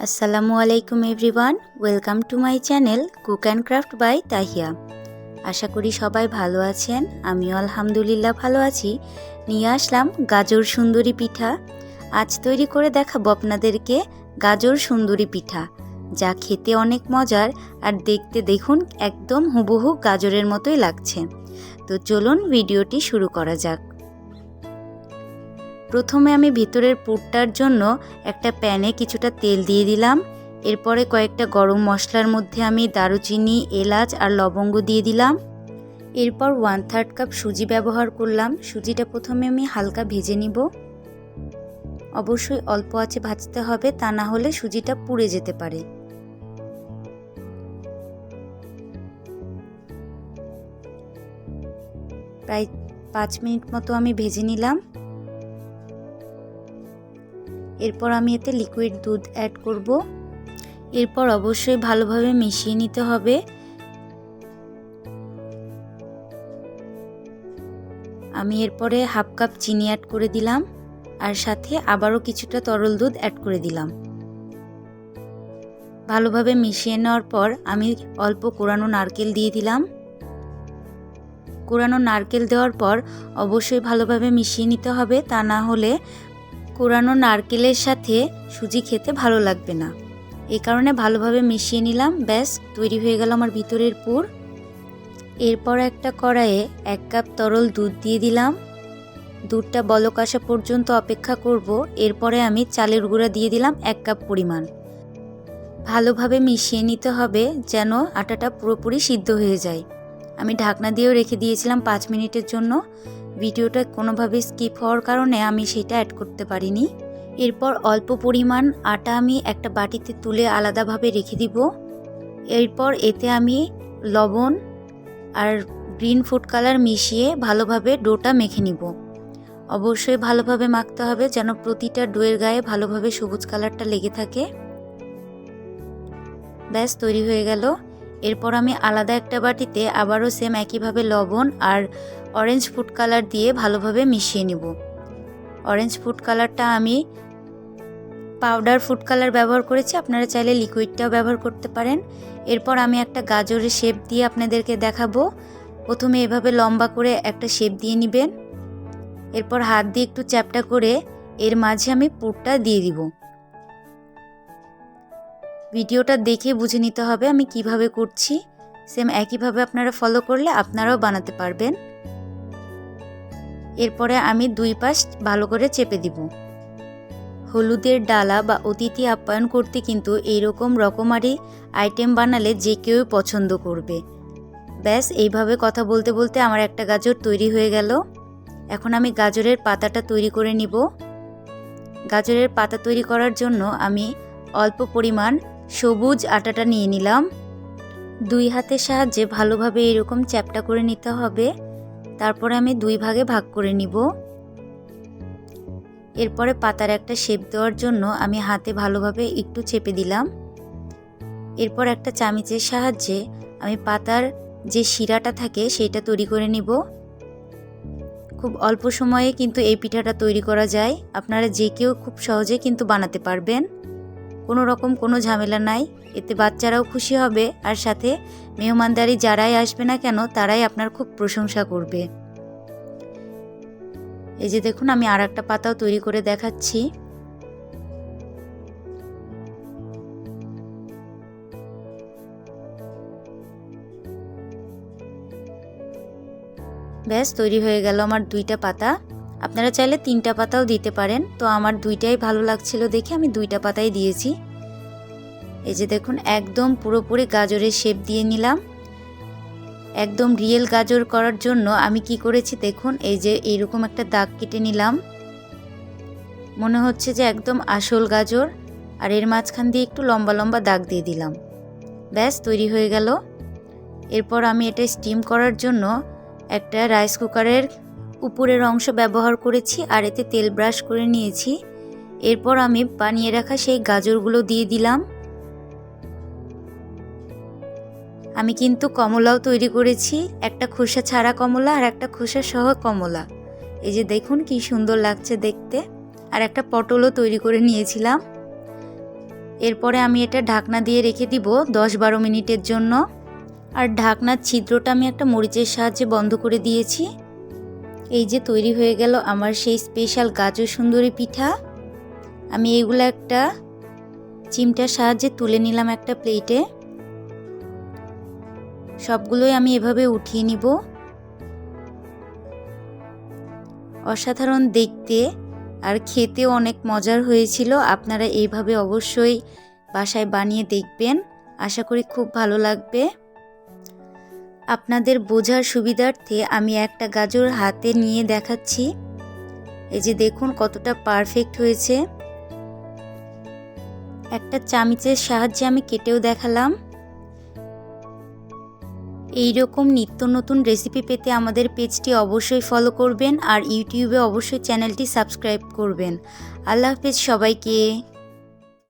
আসসালামু আলাইকুম everyone, welcome to my channel cook and craft by Tahiya. আশা করি সবাই ভালো আছেন, আমিও আলহামদুলিল্লাহ ভালো আছি। নিয়ে আসলাম গাজর সুন্দরী পিঠা। আজ তৈরি করে দেখাবো আপনাদেরকে গাজর সুন্দরী পিঠা, যা খেতে অনেক মজার আর দেখতে দেখুন একদম হুবহু গাজরের মতোই লাগছে। তো চলুন ভিডিওটি শুরু করা যাক। প্রথমে আমি ভিতরের পুরটার জন্য একটা প্যানে কিছুটা তেল দিয়ে দিলাম। এরপরে কয়েকটা গরম মশলার মধ্যে আমি দারুচিনি, এলাচ আর লবঙ্গ দিয়ে দিলাম। এরপর 1/3 কাপ সুজি ব্যবহার করলাম। সুজিটা প্রথমে আমি হালকা ভেজে নিব। অবশ্যই অল্প আঁচে ভাজতে হবে, তা না হলে সুজিটা পুড়ে যেতে পারে। প্রায় 5 মিনিট মতো আমি ভেজে নিলাম। এরপর আমি এতে লিকুইড দুধ অ্যাড করব। এরপর অবশ্যই ভালোভাবে মিশিয়ে নিতে হবে। আমি এরপরে 1/2 কাপ চিনি অ্যাড করে দিলাম আর সাথে আবারও কিছুটা তরল দুধ অ্যাড করে দিলাম। ভালোভাবে মিশিয়ে নেওয়ার পর আমি অল্প কোরানো নারকেল দিয়ে দিলাম। কোরানো নারকেল দেওয়ার পর অবশ্যই ভালোভাবে মিশিয়ে নিতে হবে, তা না হলে কোরানো নারকেলের সাথে সুজি খেতে ভালো লাগবে না। এই কারণে ভালোভাবে মিশিয়ে নিলাম। ব্যাস তৈরি হয়ে গেল আমার ভিতরের পুর। এরপর একটা কড়াইয়ে 1 কাপ তরল দুধ দিয়ে দিলাম। দুধটা বলক আসা পর্যন্ত অপেক্ষা করব। এরপরে আমি চালের গুঁড়া দিয়ে দিলাম 1 কাপ পরিমাণ। ভালোভাবে মিশিয়ে নিতে হবে যেন আটাটা পুরোপুরি সিদ্ধ হয়ে যায়। আমি ঢাকনা দিয়েও রেখে দিয়েছিলাম 5 মিনিটের জন্য। ভিডিওটা কোনোভাবে স্কিপ হওয়ার কারণে আমি সেটা অ্যাড করতে পারিনি। এরপর অল্প পরিমাণ আটা আমি একটা বাটিতে তুলে আলাদাভাবে রেখে দিব। এরপর এতে আমি লবণ আর গ্রিন ফুড কালার মিশিয়ে ভালোভাবে ডোটা মেখে নিব। অবশ্যই ভালোভাবে মাখতে হবে যেন প্রতিটা ডোয়ের গায়ে ভালোভাবে সবুজ কালারটা লেগে থাকে। ব্যাস তৈরি হয়ে গেল। এরপর আমি আলাদা একটা বাটিতে আবারও সেম একইভাবে লবণ আর অরেঞ্জ ফুড কালার দিয়ে ভালোভাবে মিশিয়ে নিব। অরেঞ্জ ফুড কালারটা আমি পাউডার ফুড কালার ব্যবহার করেছি, আপনারা চাইলে লিকুইডটাও ব্যবহার করতে পারেন। এরপর আমি একটা গাজরের শেপ দিয়ে আপনাদেরকে দেখাবো। প্রথমে এভাবে লম্বা করে একটা শেপ দিয়ে নেবেন। এরপর হাত দিয়ে একটু চ্যাপটা করে এর মাঝে আমি পুরটা দিয়ে দিব। ভিডিওটা দেখে বুঝে নিতে হবে আমি কিভাবে করছি। সেম একইভাবে আপনারা ফলো করলে আপনারাও বানাতে পারবেন। এরপরে আমি 2 পাশ ভালো করে চেপে দিব। হলুদের ডালা বা অতিথি আপ্যায়ন করতে কিন্তু এইরকম রকমারি আইটেম বানালে যে কেউ পছন্দ করবে। ব্যাস এইভাবে কথা বলতে বলতে আমার একটা গাজর তৈরি হয়ে গেল। এখন আমি গাজরের পাতাটা তৈরি করে নিব। গাজরের পাতা তৈরি করার জন্য আমি অল্প পরিমাণ সবুজ আটাটা নিয়ে নিলাম। 2 হাতের সাহায্যে ভালোভাবে এরকম চ্যাপটা করে নিতে হবে। তারপরে আমি 2 ভাগে ভাগ করে নিব। এরপরে পাতার একটা শেপ দেওয়ার জন্য আমি হাতে ভালোভাবে একটু চেপে দিলাম। এরপর একটা চামিচের সাহায্যে আমি পাতার যে শিরাটা থাকে সেটা তৈরি করে নিব। খুব অল্প সময়ে কিন্তু এই পিঠাটা তৈরি করা যায়। আপনারা যে কেউ খুব সহজে কিন্তু বানাতে পারবেন। কোনো রকম কোনো ঝামেলা নাই। এতে বাচ্চারাও খুশি হবে আর সাথে মেহমানদারি যারাই আসবে না কেন তারাই আপনার খুব প্রশংসা করবে। এই যে দেখুন আমি আর একটা পাতাও তৈরি করে দেখাচ্ছি। ব্যাস তৈরি হয়ে গেল আমার 2টা পাতা। আপনারা চাইলে 3টা পাতাও দিতে পারেন, তো আমার 2টাই ভালো লাগছিল দেখে আমি 2টা পাতাই দিয়েছি। এই যে দেখুন একদম পুরোপুরি গাজরের শেপ দিয়ে নিলাম। একদম রিয়েল গাজর করার জন্য আমি কি করেছি দেখুন, এই যে এইরকম একটা দাগ কেটে নিলাম। মনে হচ্ছে যে একদম আসল গাজর। আর এর মাঝখান দিয়ে একটু লম্বা লম্বা দাগ দিয়ে দিলাম। ব্যাস তৈরি হয়ে গেল। এরপর আমি এটা স্টিম করার জন্য একটা রাইস কুকারের উপরের অংশ ব্যবহার করেছি আর এতে তেল ব্রাশ করে নিয়েছি। এরপর আমি বানিয়ে রাখা সেই গাজরগুলো দিয়ে দিলাম। আমি কিন্তু কমলাও তৈরি করেছি, একটা খোসা ছাড়া কমলা আর একটা খোসা সহ কমলা। এই যে দেখুন কি সুন্দর লাগছে দেখতে। আর একটা পটলও তৈরি করে নিয়েছিলাম। এরপরে আমি এটা ঢাকনা দিয়ে রেখে দিব 10-12 মিনিটের জন্য। আর ঢাকনার ছিদ্রটা আমি একটা মরিচের সাহায্যে বন্ধ করে দিয়েছি। এই যে তৈরি হয়ে গেল আমার সেই স্পেশাল গাজর সুন্দরী পিঠা। আমি এগুলো একটা চিমটার সাহায্যে তুলে নিলাম একটা প্লেটে। সবগুলোই আমি এভাবে উঠিয়ে নিব। অসাধারণ দেখতে আর খেতেও অনেক মজার হয়েছিল। আপনারা এইভাবে অবশ্যই বাসায় বানিয়ে দেখবেন, আশা করি খুব ভালো লাগবে। আপনাদের বোঝার সুবিধার্থে আমি একটা গাজর হাতে নিয়ে দেখাচ্ছি। এই যে দেখুন কতটা পারফেক্ট হয়েছে। একটা চামচের সাহায্যে আমি কেটেও দেখালাম। এই রকম নিত্য নতুন রেসিপি পেতে আমাদের পেজটি অবশ্যই ফলো করবেন আর ইউটিউবে অবশ্যই চ্যানেলটি সাবস্ক্রাইব করবেন। আল্লাহ হাফেজ সবাইকে।